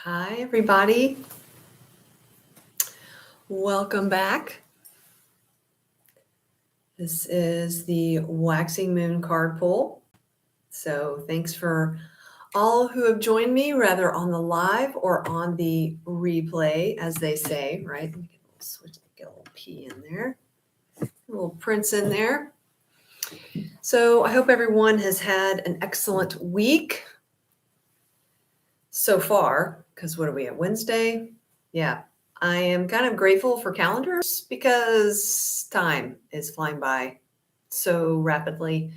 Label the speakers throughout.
Speaker 1: Hi, everybody. Welcome back. This is the Waxing Moon card pull. So thanks for all who have joined me, rather on the live or on the replay, as they say, right? Let me get a little P in there, a little Prince in there. So I hope everyone has had an excellent week so far, because what are we at, Wednesday? Yeah. I am kind of grateful for calendars because time is flying by so rapidly,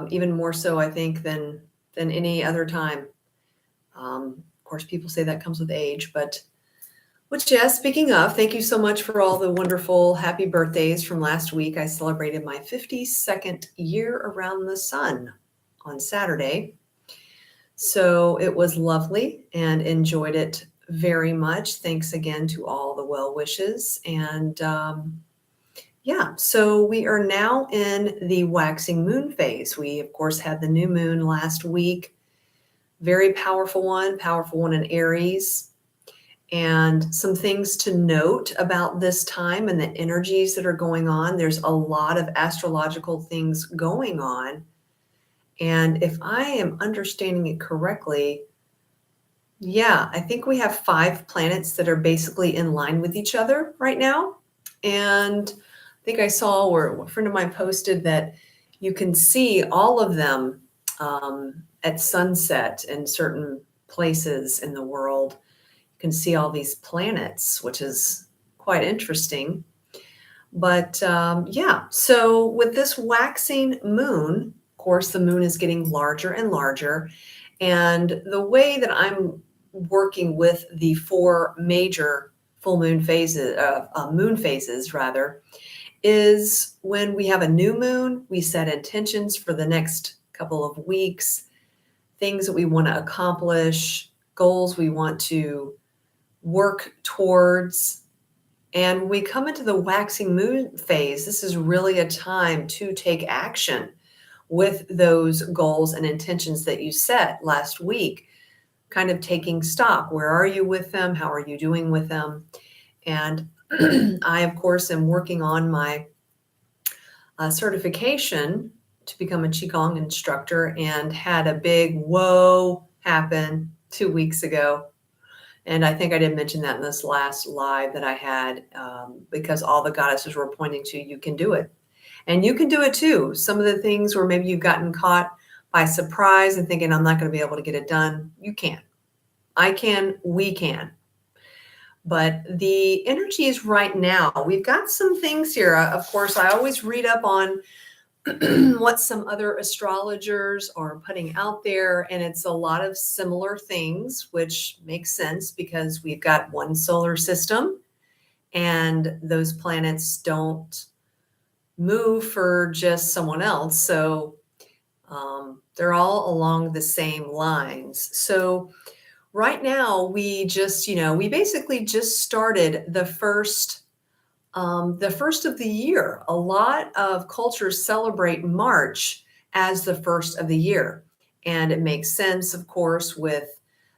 Speaker 1: even more so, I think, than any other time. Of course, people say that comes with age, but speaking of, thank you so much for all the wonderful happy birthdays from last week. I celebrated my 52nd year around the sun on Saturday. So it was lovely and enjoyed it very much. Thanks again to all the well wishes. And so we are now in the waxing moon phase. We, of course, had the new moon last week. Very powerful one in Aries. And some things to note about this time and the energies that are going on. There's a lot of astrological things going on. And if I am understanding it correctly, I think we have 5 planets that are basically in line with each other right now. And I think I saw where a friend of mine posted that you can see all of them at sunset in certain places in the world. You can see all these planets, which is quite interesting. But so with this waxing moon, of course, the moon is getting larger and larger. And the way that I'm working with the 4 major full moon phases, moon phases rather, is when we have a new moon, we set intentions for the next couple of weeks, things that we want to accomplish, goals we want to work towards. And when we come into the waxing moon phase, this is really a time to take action with those goals and intentions that you set last week, kind of taking stock. Where are you with them? How are you doing with them? And I, of course, am working on my certification to become a Qigong instructor, and had a big whoa happen 2 weeks ago. And I think I did mention that in this last live that I had, because all the goddesses were pointing to, you can do it. And you can do it too. Some of the things where maybe you've gotten caught by surprise and thinking, I'm not going to be able to get it done. You can. I can. We can. But the energy is right now. We've got some things here. Of course, I always read up on what some other astrologers are putting out there, and it's a lot of similar things, which makes sense because we've got one solar system and those planets don't move for just someone else. So they're all along the same lines. So right now we basically just started the first of the year. A lot of cultures celebrate March as the first of the year. And it makes sense, of course, with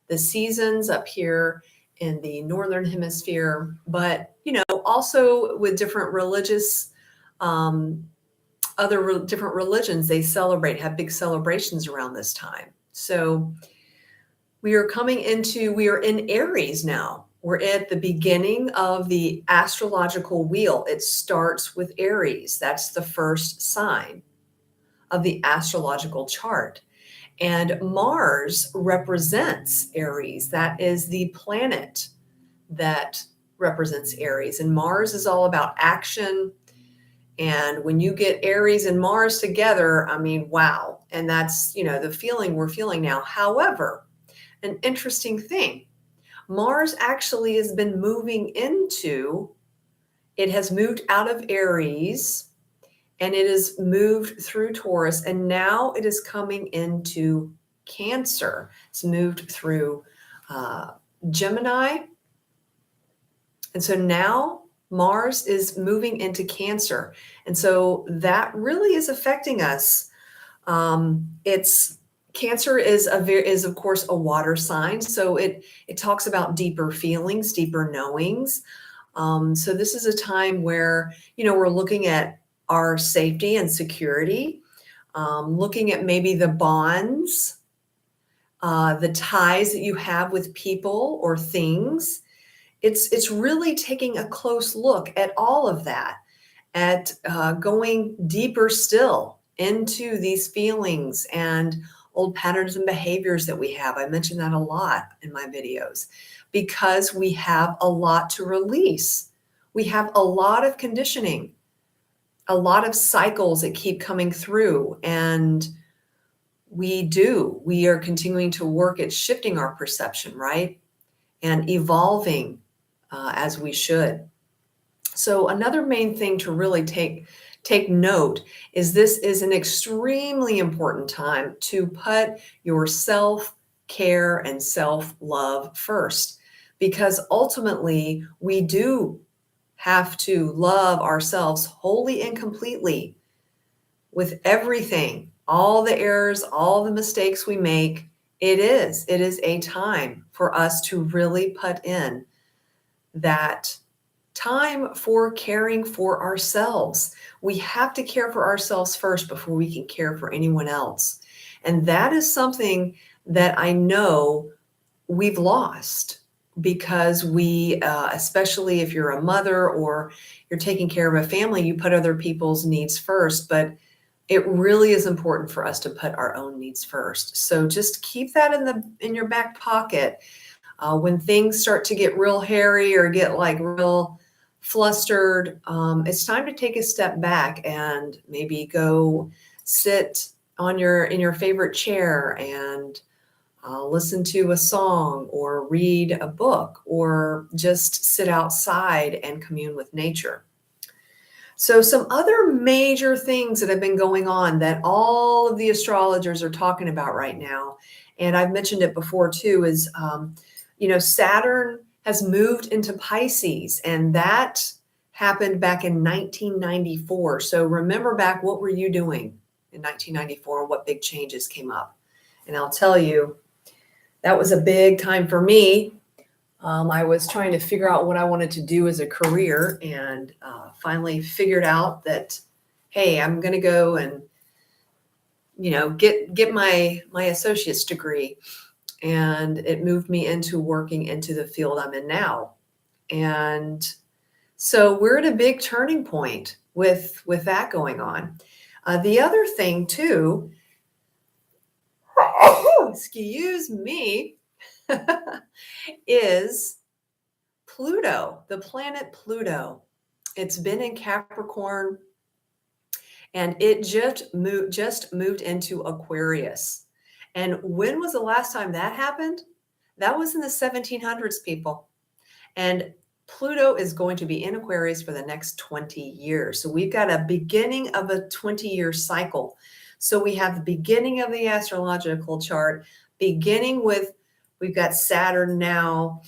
Speaker 1: the seasons up here in the Northern Hemisphere, but, also with different religious, different religions, they have big celebrations around this time. So we are in Aries now. We're at the beginning of the astrological wheel. It starts with Aries. That's the first sign of the astrological chart. And Mars represents Aries. That is the planet that represents Aries. And Mars is all about action. And when you get Aries and Mars together, I mean, wow. And that's, the feeling we're feeling now. However, an interesting thing, Mars actually has been it has moved out of Aries and it has moved through Taurus, and now it is coming into Cancer. It's moved through Gemini. And so now Mars is moving into Cancer. And so that really is affecting us. It's Cancer is of course a water sign, so it talks about deeper feelings, deeper knowings. So this is a time where, we're looking at our safety and security, looking at maybe the bonds, the ties that you have with people or things. It's really taking a close look at all of that, at going deeper still into these feelings and old patterns and behaviors that we have. I mention that a lot in my videos because we have a lot to release. We have a lot of conditioning, a lot of cycles that keep coming through. And we are continuing to work at shifting our perception, right? And evolving as we should. So another main thing to really take note is this is an extremely important time to put your self-care and self-love first, because ultimately we do have to love ourselves wholly and completely with everything, all the errors, all the mistakes we make. It is a time for us to really put in that time for caring for ourselves. We have to care for ourselves first before we can care for anyone else. And that is something that I know we've lost because we, especially if you're a mother or you're taking care of a family, you put other people's needs first. But it really is important for us to put our own needs first. So just keep that in your back pocket. When things start to get real hairy or get like real flustered, it's time to take a step back and maybe go sit in your favorite chair and listen to a song or read a book or just sit outside and commune with nature. So some other major things that have been going on that all of the astrologers are talking about right now, and I've mentioned it before too, is Saturn has moved into Pisces, and that happened back in 1994. So remember back, what were you doing in 1994? What big changes came up? And I'll tell you, that was a big time for me. I was trying to figure out what I wanted to do as a career, and finally figured out that, hey, I'm going to go and get my associate's degree. And it moved me into working into the field I'm in now. And so we're at a big turning point with that going on. The other thing too, excuse me, is Pluto, the planet Pluto. It's been in Capricorn and it just moved into Aquarius. And when was the last time that happened? That was in the 1700s, people. And Pluto is going to be in Aquarius for the next 20 years. So we've got a beginning of a 20-year cycle. So we have the beginning of the astrological chart, beginning with, we've got Saturn now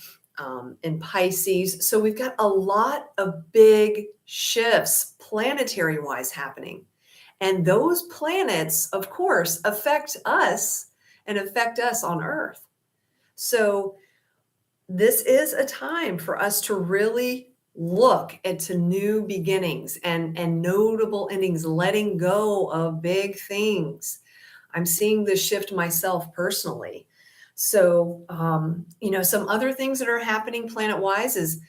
Speaker 1: in Pisces. So we've got a lot of big shifts planetary-wise happening. And those planets, of course, affect us and affect us on Earth. So this is a time for us to really look into new beginnings and notable endings, letting go of big things. I'm seeing this shift myself personally. So, some other things that are happening planet-wise is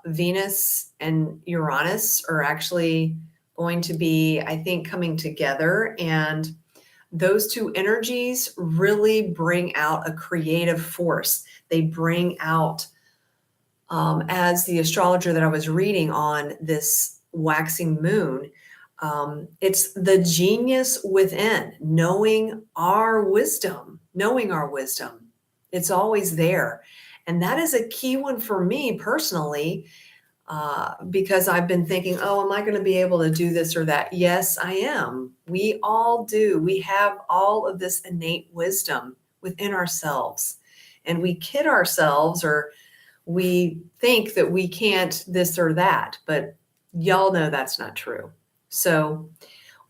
Speaker 1: Venus and Uranus are actually going to be, I think, coming together. And those two energies really bring out a creative force. They bring out, as the astrologer that I was reading on this waxing moon, it's the genius within, knowing our wisdom. It's always there. And that is a key one for me personally, because I've been thinking, oh, am I going to be able to do this or that? Yes, I am. We all do. We have all of this innate wisdom within ourselves. And we kid ourselves, or we think that we can't this or that. But y'all know that's not true. So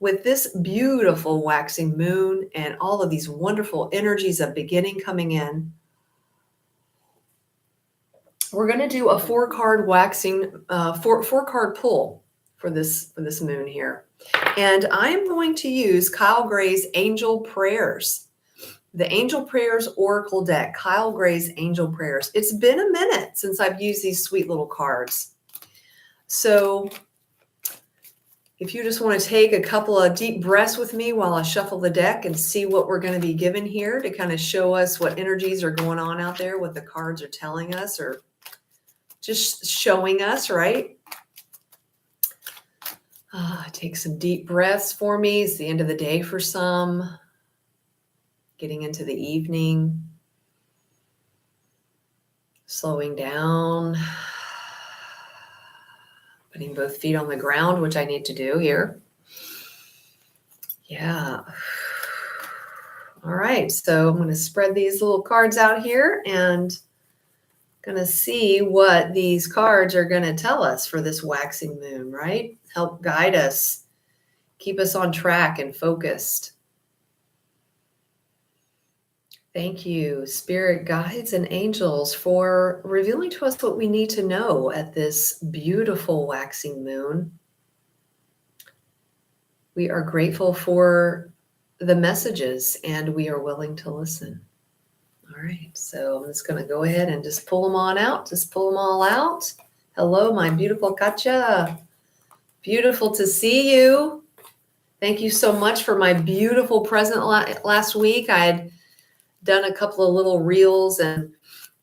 Speaker 1: with this beautiful waxing moon and all of these wonderful energies of beginning coming in, we're going to do a 4-card waxing, four-card pull for this moon here. And I'm going to use Kyle Gray's Angel Prayers, the Angel Prayers Oracle deck, Kyle Gray's Angel Prayers. It's been a minute since I've used these sweet little cards. So if you just want to take a couple of deep breaths with me while I shuffle the deck and see what we're going to be given here to kind of show us what energies are going on out there, what the cards are telling us or just showing us, right? Take some deep breaths for me. It's the end of the day for some. Getting into the evening. Slowing down. Putting both feet on the ground, which I need to do here. Yeah. All right. So I'm going to spread these little cards out here and going to see what these cards are going to tell us for this waxing moon, right? Help guide us, keep us on track and focused. Thank you, spirit guides and angels, for revealing to us what we need to know at this beautiful waxing moon. We are grateful for the messages and we are willing to listen. All right, so I'm just going to go ahead and just pull them on out. Just pull them all out. Hello, my beautiful Katja. Beautiful to see you. Thank you so much for my beautiful present last week. I had done a couple of little reels and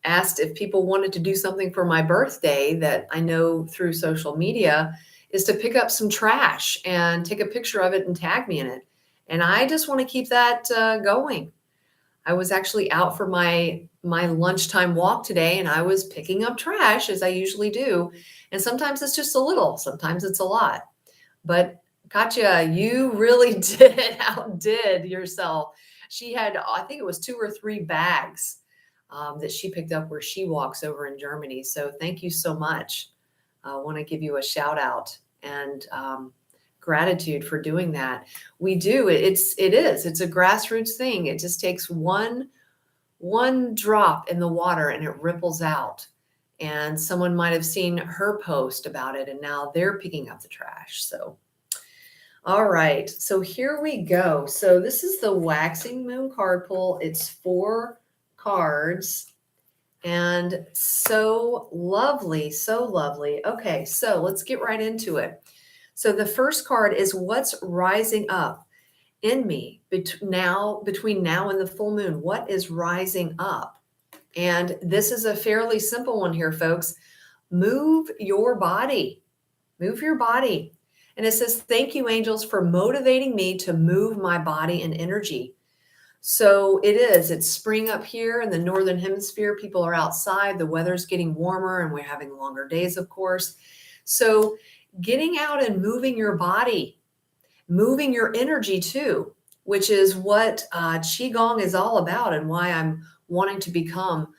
Speaker 1: asked if people wanted to do something for my birthday that I know through social media is to pick up some trash and take a picture of it and tag me in it. And I just want to keep that going. I was actually out for my lunchtime walk today and I was picking up trash as I usually do. And sometimes it's just a little, sometimes it's a lot. But Katja, you really outdid yourself. She had, I think it was 2 or 3 bags that she picked up where she walks over in Germany. So thank you so much. I want to give you a shout out and gratitude for doing that. We do. It's a grassroots thing. It just takes one drop in the water and it ripples out. And someone might have seen her post about it and now they're picking up the trash. So, all right. So here we go. So this is the waxing moon card pull. It's 4 cards and so lovely, so lovely. Okay. So let's get right into it. So the first card is what's rising up in me between now and the full moon. What is rising up? And this is a fairly simple one here, folks. Move your body. Move your body. And it says, thank you, angels, for motivating me to move my body and energy. So it's spring up here in the Northern Hemisphere. People are outside. The weather's getting warmer and we're having longer days, of course. So getting out and moving your body, moving your energy too, which is what Qigong is all about and why I'm wanting to become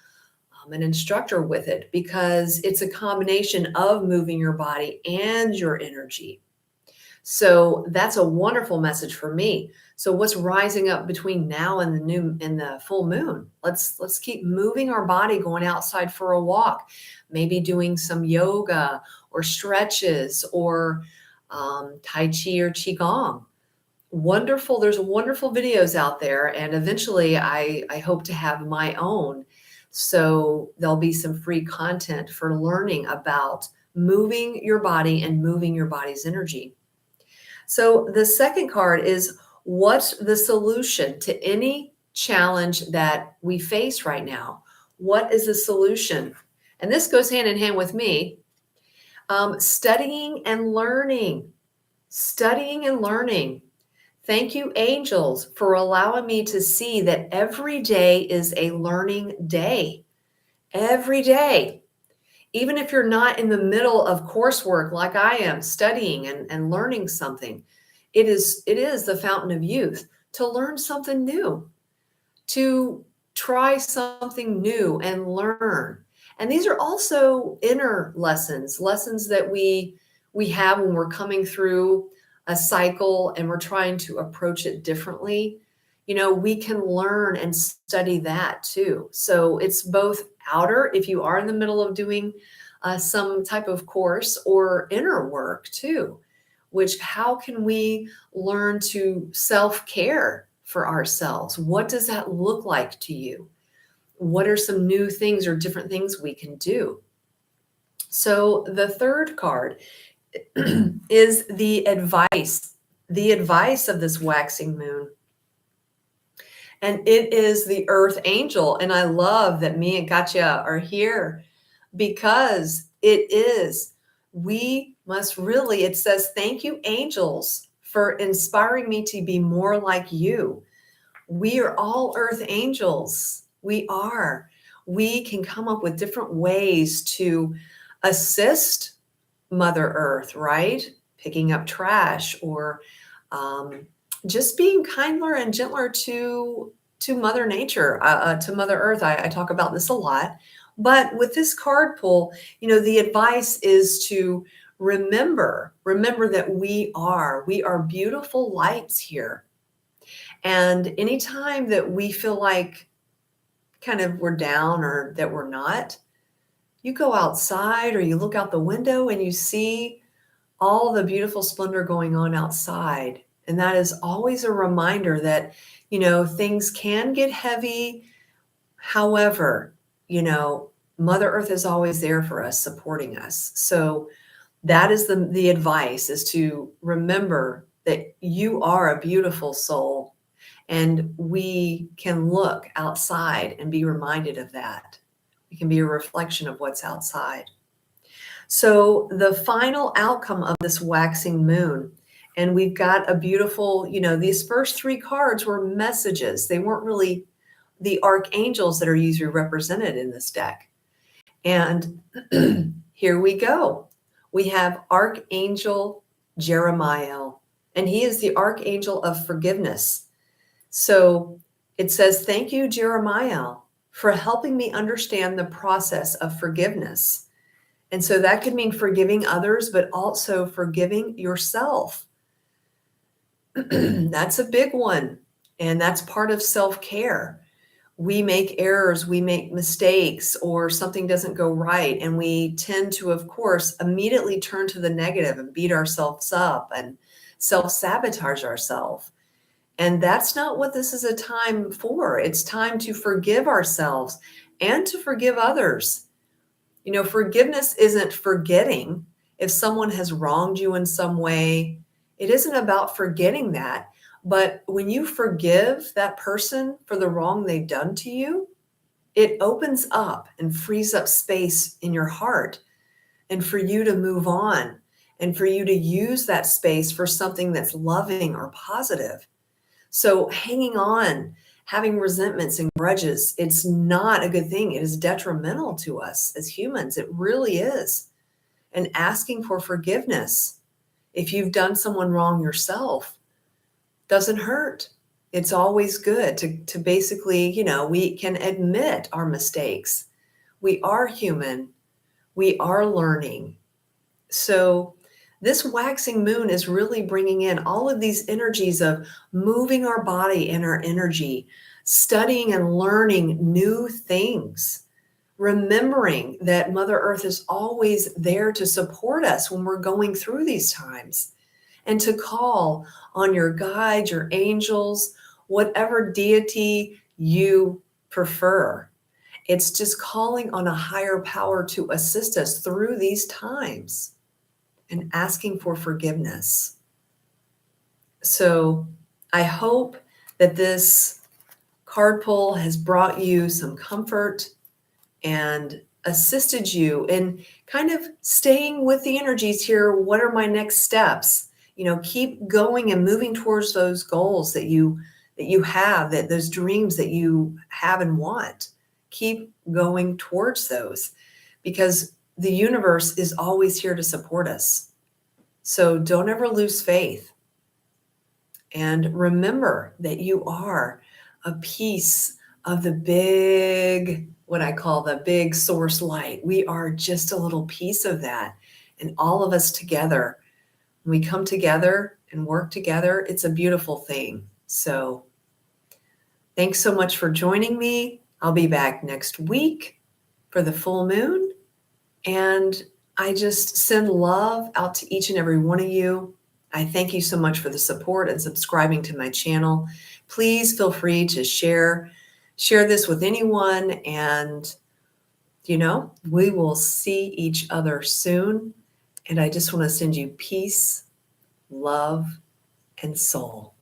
Speaker 1: an instructor with it, because it's a combination of moving your body and your energy. So that's a wonderful message for me. So what's rising up between now and the full moon? Let's keep moving our body, going outside for a walk, maybe doing some yoga or stretches or Tai Chi or Qigong. Wonderful. There's wonderful videos out there. And eventually I hope to have my own. So there'll be some free content for learning about moving your body and moving your body's energy. So the second card is what's the solution to any challenge that we face right now? What is the solution? And this goes hand in hand with me. Studying and learning. Studying and learning. Thank you, angels, for allowing me to see that every day is a learning day. Every day. Even if you're not in the middle of coursework like I am, studying and learning something, it is the fountain of youth to learn something new, to try something new and learn. And these are also inner lessons that we have when we're coming through a cycle and we're trying to approach it differently, we can learn and study that too. So it's both outer, if you are in the middle of doing some type of course, or inner work too, which how can we learn to self-care for ourselves? What does that look like to you? What are some new things or different things we can do? So the third card is the advice of this waxing moon. And it is the earth angel. And I love that me and Katya are here because we must really, it says, thank you, angels, for inspiring me to be more like you. We are all earth angels. We are. We can come up with different ways to assist Mother Earth, right? Picking up trash, or just being kinder and gentler to Mother Nature, to Mother Earth. I talk about this a lot. But with this card pull, the advice is to remember that we are beautiful lights here. And anytime that we feel like kind of we're down or that we're not, you go outside or you look out the window and you see all the beautiful splendor going on outside. And that is always a reminder that, things can get heavy. However, Mother Earth is always there for us, supporting us. So that is the advice, is to remember that you are a beautiful soul, and we can look outside and be reminded of that. We can be a reflection of what's outside. So the final outcome of this waxing moon, and we've got a beautiful, these first three cards were messages. They weren't really the archangels that are usually represented in this deck. And here we go. We have Archangel Jeremiel, and he is the archangel of forgiveness. So it says, thank you, Jeremiel, for helping me understand the process of forgiveness. And so that could mean forgiving others, but also forgiving yourself. That's a big one. And that's part of self-care. We make errors, we make mistakes, or something doesn't go right. And we tend to, of course, immediately turn to the negative and beat ourselves up and self-sabotage ourselves. And that's not what this is a time for. It's time to forgive ourselves and to forgive others. Forgiveness isn't forgetting. If someone has wronged you in some way, it isn't about forgetting that. But when you forgive that person for the wrong they've done to you, it opens up and frees up space in your heart, and for you to move on, and for you to use that space for something that's loving or positive. So hanging on, having resentments and grudges, it's not a good thing. It is detrimental to us as humans. It really is. And asking for forgiveness, if you've done someone wrong yourself, doesn't hurt. It's always good to basically, we can admit our mistakes. We are human. We are learning. So this waxing moon is really bringing in all of these energies of moving our body and our energy, studying and learning new things, remembering that Mother Earth is always there to support us when we're going through these times, and to call on your guides, your angels, whatever deity you prefer. It's just calling on a higher power to assist us through these times and asking for forgiveness. So I hope that this card pull has brought you some comfort and assisted you in kind of staying with the energies here. What are my next steps? Keep going and moving towards those goals that you have, that those dreams that you have and want. Keep going towards those, because the universe is always here to support us. So don't ever lose faith. And remember that you are a piece of the big, what I call the big source light. We are just a little piece of that. And all of us together, when we come together and work together, it's a beautiful thing. So thanks so much for joining me. I'll be back next week for the full moon. And I just send love out to each and every one of you. I thank you so much for the support and subscribing to my channel. Please feel free to share this with anyone. And, we will see each other soon. And I just want to send you peace, love, and soul.